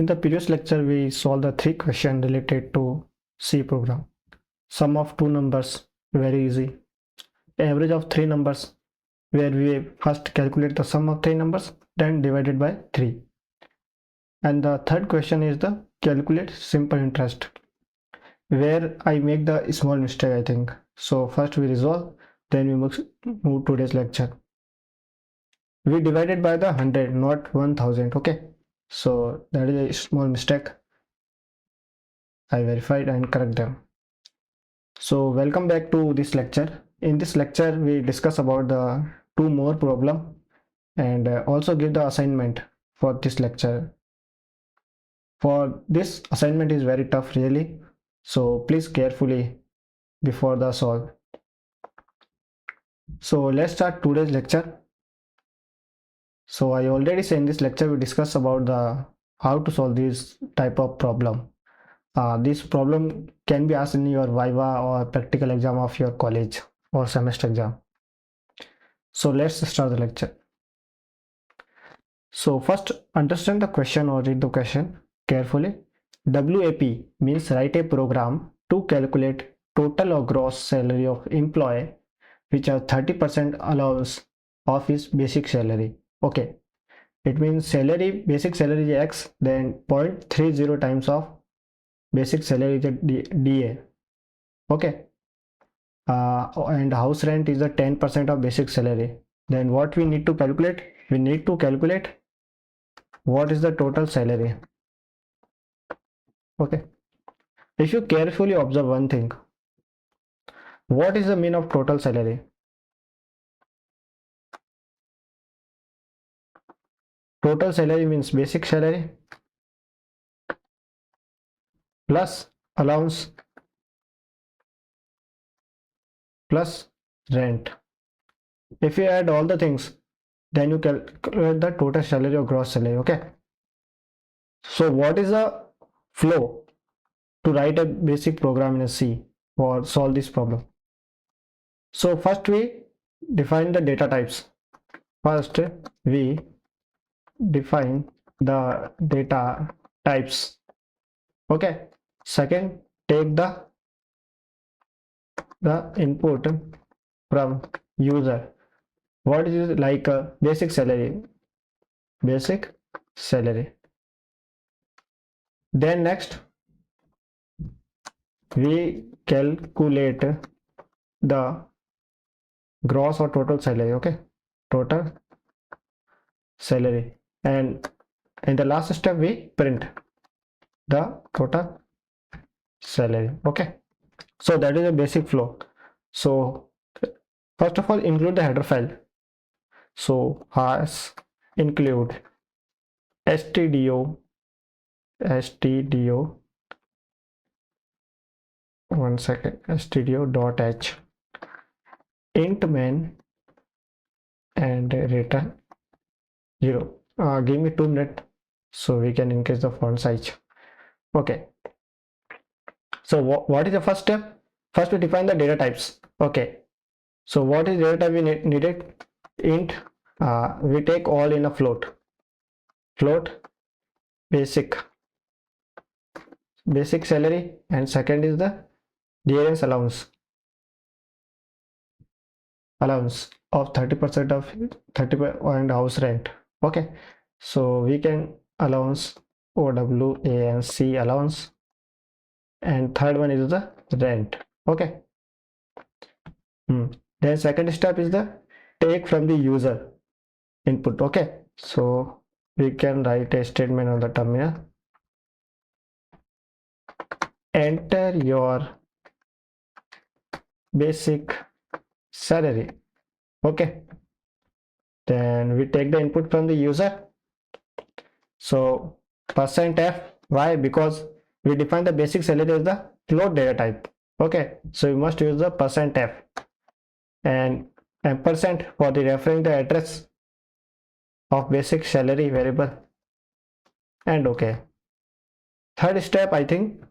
In the previous lecture, we solved the three questions related to C program. Sum of two numbers, very easy. Average of three numbers, where we first calculate the sum of three numbers, then divided by 3. And the third question is the calculate simple interest, where I make the small mistake, I think. So first we resolve, then we move today's lecture. We divided by the 100, not 1000, okay? So that is a small mistake. I verified and correct them. So welcome back to this lecture. In this lecture, we discuss about the two more problem and also give the assignment for this lecture. For this assignment is very tough really. So please carefully before the solve. So let's start today's lecture. So I already said in this lecture we discuss about the how to solve this type of problem. This problem can be asked in your Viva or practical exam of your college or semester exam. So let's start the lecture. So first understand the question or read the question carefully. WAP means write a program to calculate total or gross salary of employee which has 30% allowance of his basic salary. Okay, it means salary, basic salary is X, then 0.30 times of basic salary is DA. Okay, and house rent is the 10% of basic salary. Then what we need to calculate? We need to calculate what is the total salary. Okay, if you carefully observe one thing, what is the mean of total salary? Total salary means basic salary plus allowance plus rent. If you add all the things, then you calculate the total salary or gross salary. Okay, so what is the flow to write a basic program in a C or solve this problem? So first we define the data types. First we define the data types. Okay, second take the input from user. What is like a basic salary? Basic salary. Then next we calculate the gross or total salary. Okay, total salary, and in the last step we print the total salary. Okay, so that is a basic flow. So first of all include the header file. So has include stdio one second, stdio.h int main and return 0. Give me 2 minutes so we can increase the font size. Okay, so what is the first step? First we define the data types. Okay, so what is data type we needed? Int, we take all in a float basic salary, and second is the dearance allowance of 30% of 30 and house rent. Okay, so we can allowance OWANC allowance, and third one is the rent. Okay, then second step is the take from the user input. Okay, so we can write a statement on the terminal. Enter your basic salary. Okay, then we take the input from the user. So %f, why? Because we define the basic salary as the float data type. Okay, so we must use the %f and ampersand for the referring the address of basic salary variable, and okay. Third step, I think,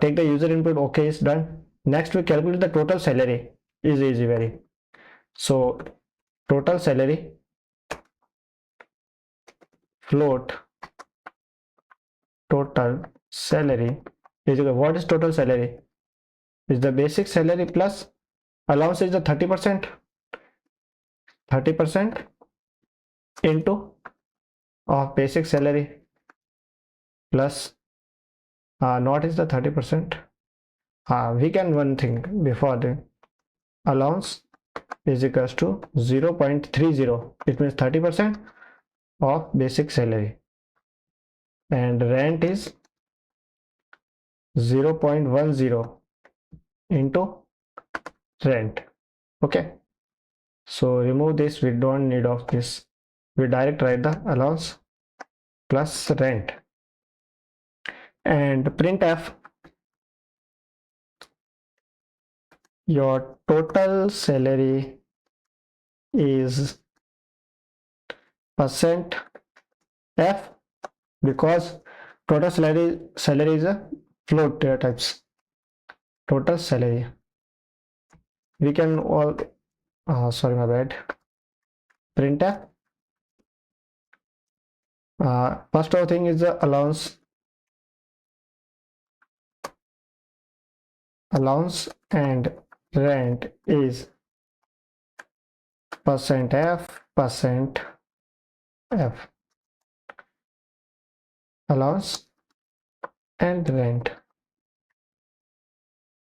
take the user input. Okay, is done. Next we calculate the total salary. Is easy very. So total salary float total salary is equal, what is total salary? Is the basic salary plus allowance is the 30%, 30% into of basic salary plus not is the 30%. We can one thing before the allowance is equals to 0.30. It means 30% of basic salary, and rent is 0.10 into rent. Okay, so remove this, we don't need of this. We direct write the allowance plus rent, and printf your total salary is percent f, because total salary is a float data types. Total salary we can all sorry, my bad. Printf first of thing is the allowance and rent is percent f allowance and rent.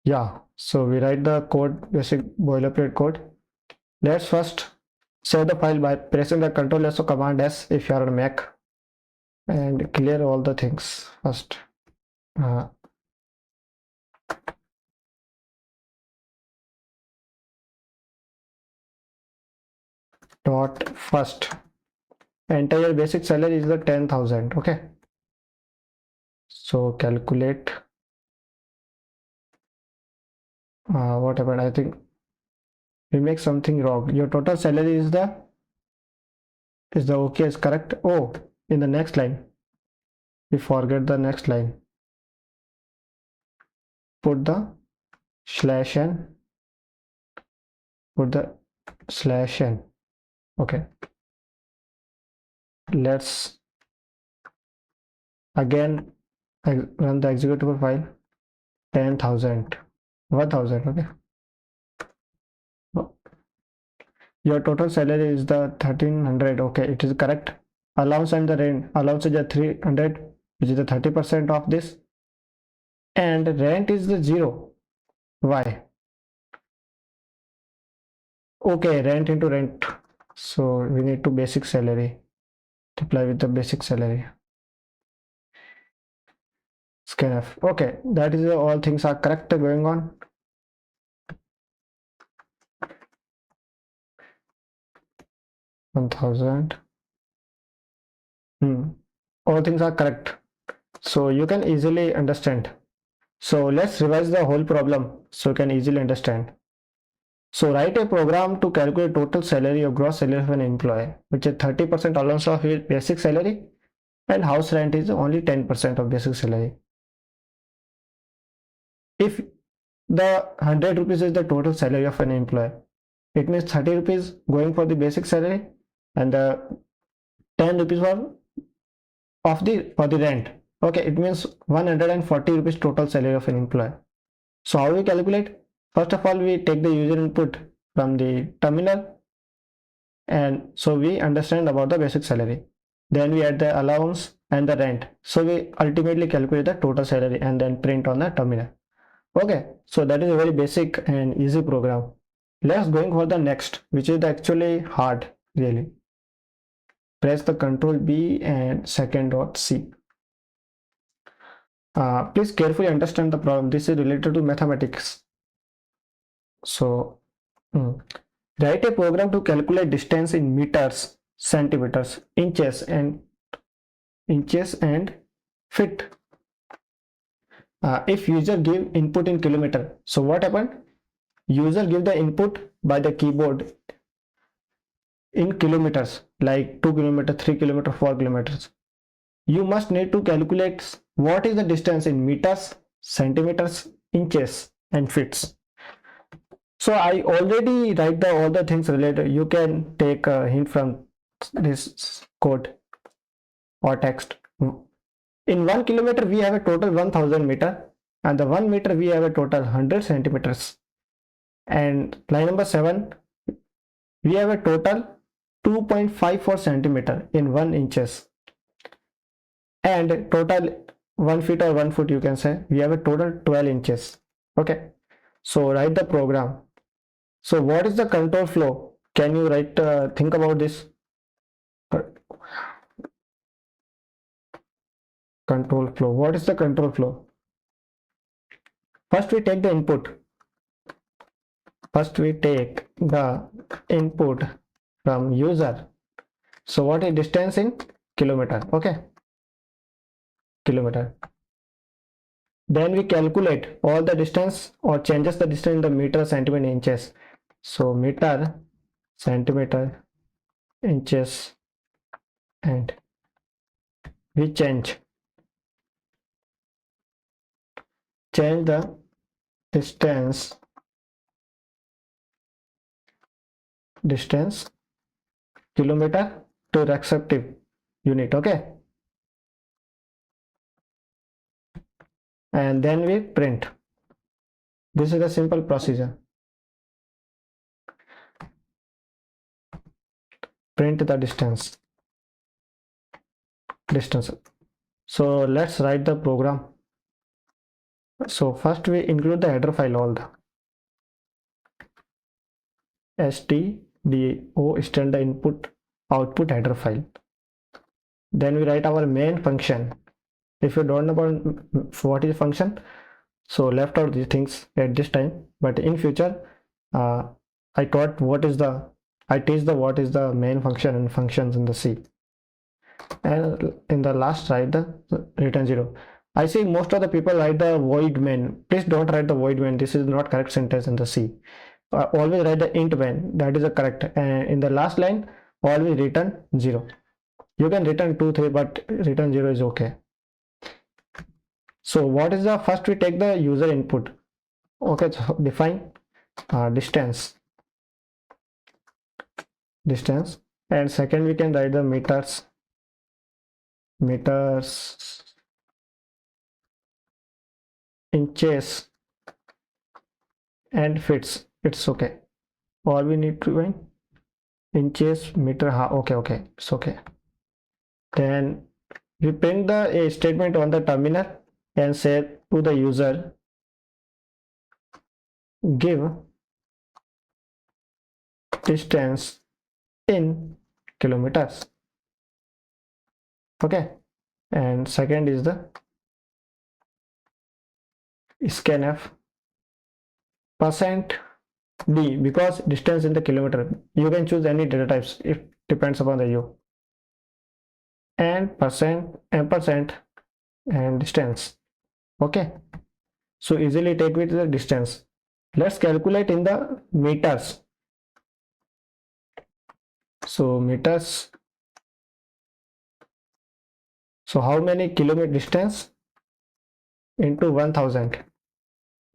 Yeah, so we write the code, basic boilerplate code. Let's first save the file by pressing the Ctrl S or Command S if you are on Mac, and clear all the things first. Dot first, enter your basic salary is the 10,000. Okay, so calculate what happened, I think we make something wrong. Your total salary is the okay is correct. Oh, in the next line we forget the next line. Put the slash n, okay. Let's again run the executable file. 10,000 1,000. Okay, your total salary is the 1,300. Okay, it is correct. Allowance and the rent, allowance is the 300, which is the 30% of this, and rent is the 0. Why? Okay, rent into rent, so we need to basic salary, apply with the basic salary, scanf. Okay, that is all things are correct going on. $1,000. All things are correct, so you can easily understand. So let's revise the whole problem so you can easily understand. So write a program to calculate total salary or gross salary of an employee, which is 30% allowance of his basic salary, and house rent is only 10% of basic salary. If the 100 rupees is the total salary of an employee, it means 30 rupees going for the basic salary and the 10 rupees for the rent. Okay, it means 140 rupees total salary of an employee. So how we calculate? First of all, we take the user input from the terminal, and so we understand about the basic salary. Then we add the allowance and the rent. So we ultimately calculate the total salary and then print on the terminal. Okay, so that is a very basic and easy program. Let's going for the next, which is actually hard really. Press the Ctrl B and second.c. Please carefully understand the problem. This is related to mathematics. So write a program to calculate distance in meters, centimeters, inches and feet. If user give input in kilometer, so what happened? User give the input by the keyboard in kilometers, like 2 kilometers, 3 kilometers, 4 kilometers. You must need to calculate what is the distance in meters, centimeters, inches and feet. So I already write all the things related. You can take a hint from this code or text. In 1 kilometer we have a total 1000 meter, and the 1 meter we have a total 100 centimeters. And line number 7, we have a total 2.54 centimeter in 1 inches, and total 1 feet or 1 foot, you can say we have a total 12 inches. Okay, so write the program. So what is the control flow? Can you write, think about this? Control flow. What is the control flow? First we take the input. First we take the input from user. So what is distance in kilometer? Okay, kilometer. Then we calculate all the distance or changes the distance in the meter, centimeter, inches. So meter, centimeter, inches, and we change the distance kilometer to respective unit. Okay, and then we print. This is a simple procedure. Print the distance. So let's write the program. So first we include the header file, all the stdio standard input output header file. Then we write our main function. If you don't know about what is function, so left out these things at this time, but in future I taught what is the what is the main function and functions in the C. And in the last write the return 0. I see most of the people write the void main. Please don't write the void main. This is not correct sentence in the C. Always write the int main. That is the correct. And in the last line, always return 0. You can return 2, 3, but return 0 is okay. So what is the first? We take the user input. Okay, so define distance, and second we can write the meters, inches, and fits. It's okay. All we need to write inches, meter. Okay, it's okay. Then we print the statement on the terminal and say to the user, give distance in kilometers. Okay, and second is the scanf %d, because distance in the kilometer. You can choose any data types, it depends upon the you, and %, and distance. Okay, so easily take with the distance. Let's calculate in the meters. So meters, so how many kilometer distance into 1000.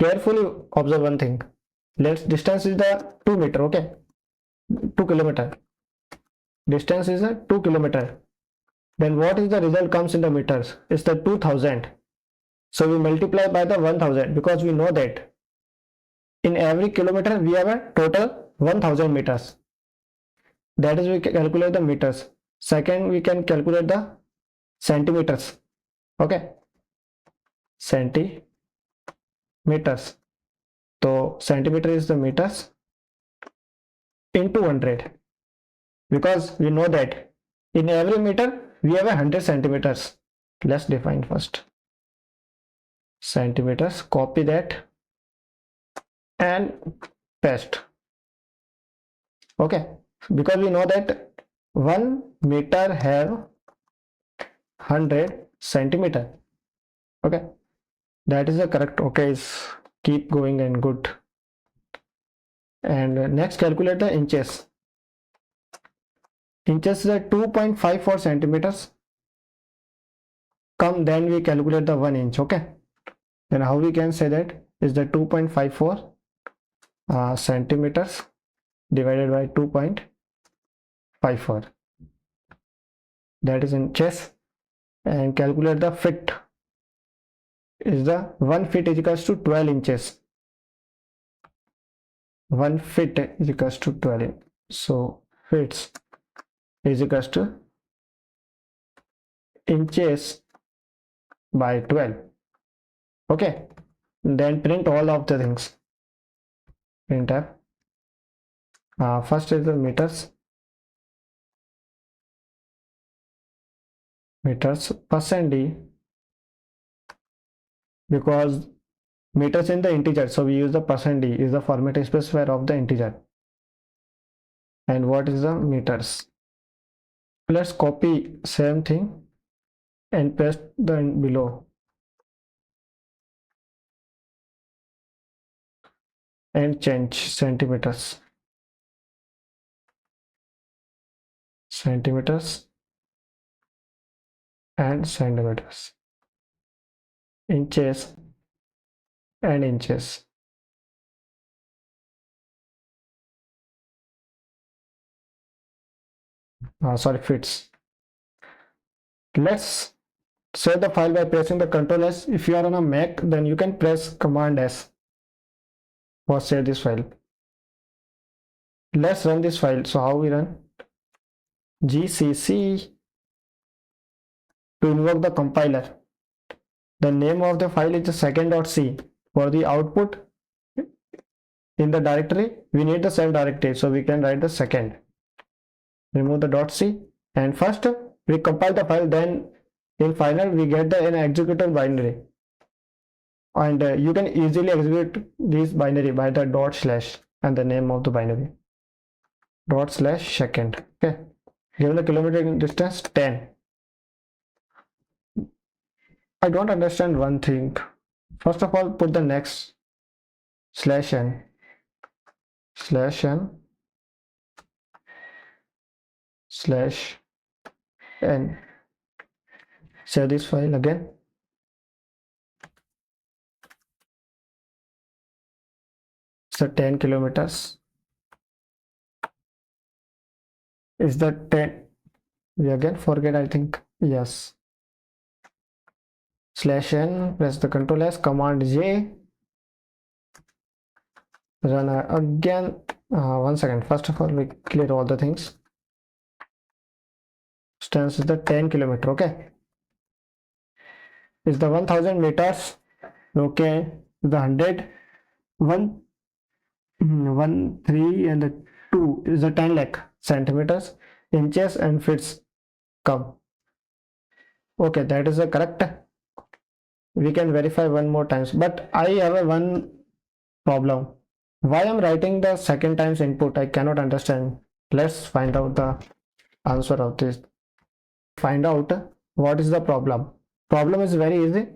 Carefully observe one thing. Let's distance is the 2 meter. Okay, 2 kilometer. Distance is a 2 kilometer. Then what is the result comes in the meters? It's the 2000. So we multiply by the 1000, because we know that in every kilometer we have a total 1000 meters. That is, we can calculate the meters. Second, we can calculate the centimeters. Okay, centimeters. So centimeter is the meters into 100, because we know that in every meter we have 100 centimeters. Let's define first centimeters, copy that and paste. Okay, because we know that 1 meter have 100 centimeter. Okay, that is the correct. Okay, is keep going and good. And next, calculate the inches. Inches is a 2.54 centimeters. Come, then we calculate the 1 inch. Okay, then how we can say that is the 2.54 centimeters divided by 2.54. That is inches. and calculate the fit. Is the 1 feet is equals to 12 inches. 1 feet is equals to 12. So fits is equals to inches by 12. Okay, then print all of the things. Printf. First is the meters %d, because meters in the integer, so we use the %d is the format specifier of the integer. And what is the meters? Let's copy same thing and paste the below, and change centimeters and centimeters, inches and inches. Sorry, fits. Let's save the file by pressing the Ctrl S. If you are on a Mac, then you can press Command S for save this file. Let's run this file. So how we run? GCC to invoke the compiler. The name of the file is the second.c. For the output in the directory, we need the same directory, so we can write the second. Remove the .c, and first we compile the file, then in final we get the an executable binary, and you can easily execute this binary by the / and the name of the binary /second. Okay, given the kilometer distance 10. I don't understand one thing. First of all, put the next /n /n. Save this file again. So 10 kilometers is the 10. We again forget, I think. Yes. /n, press the Ctrl S, Command J, run again. 1 second. First of all, we clear all the things. Distance is the 10 kilometer. Okay, is the 1000 meters. Okay, the 100, 1, 1, 3 and the 2 is the 10 lakh centimeters, inches and fits come. Okay, that is the correct. We can verify one more times, but I have a one problem. Why I'm writing the second times input? I cannot understand. Let's find out the answer of this. Find out what is the problem. Problem is very easy.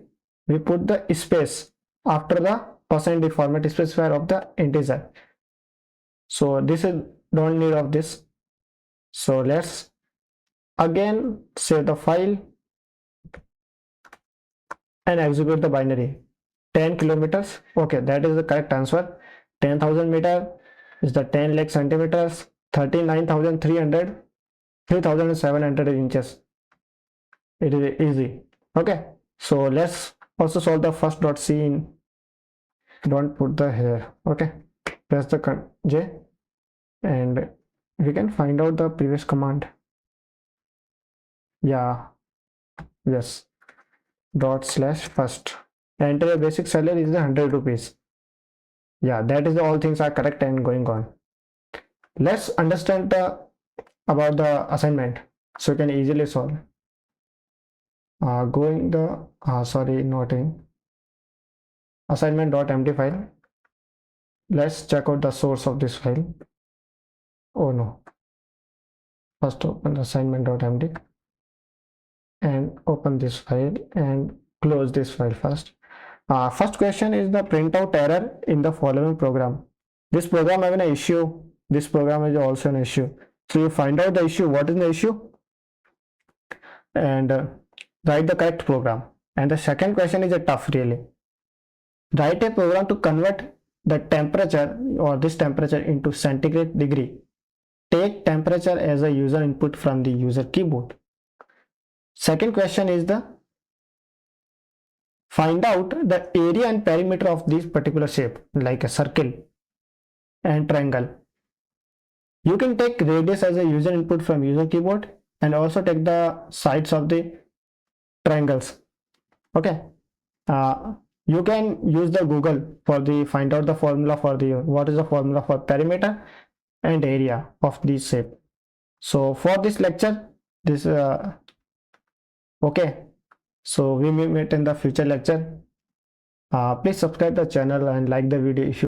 We put the space after the %d format specifier of the integer. So this is don't need of this. So let's again save the file and execute the binary. 10 kilometers. Okay, that is the correct answer. 10,000 meter is the 10 lakh centimeters. 39,300, 3,700 inches. It is easy. Okay, so let's also solve the first .c in. Don't put the here. Okay, press the J, and we can find out the previous command. Yeah, yes, ./first. Enter a basic salary is the 100 rupees. Yeah, that is the all things are correct and going on. Let's understand about the assignment, so you can easily solve. Going the sorry, not in assignment.md file. Let's check out the source of this file. Oh no, first open assignment.md and open this file and close this file first. First question is the printout error in the following program. This program has an issue. This program is also an issue. So you find out the issue. What is the issue? And write the correct program. And the second question is a tough really. Write a program to convert the temperature or this temperature into centigrade degree. Take temperature as a user input from the user keyboard. Second question is the find out the area and perimeter of this particular shape, like a circle and triangle. You can take radius as a user input from user keyboard and also take the sides of the triangles. Okay. You can use the Google for the find out the formula for the what is the formula for perimeter and area of this shape. So for this lecture, this okay. So we may meet in the future lecture. Please subscribe the channel and like the video if you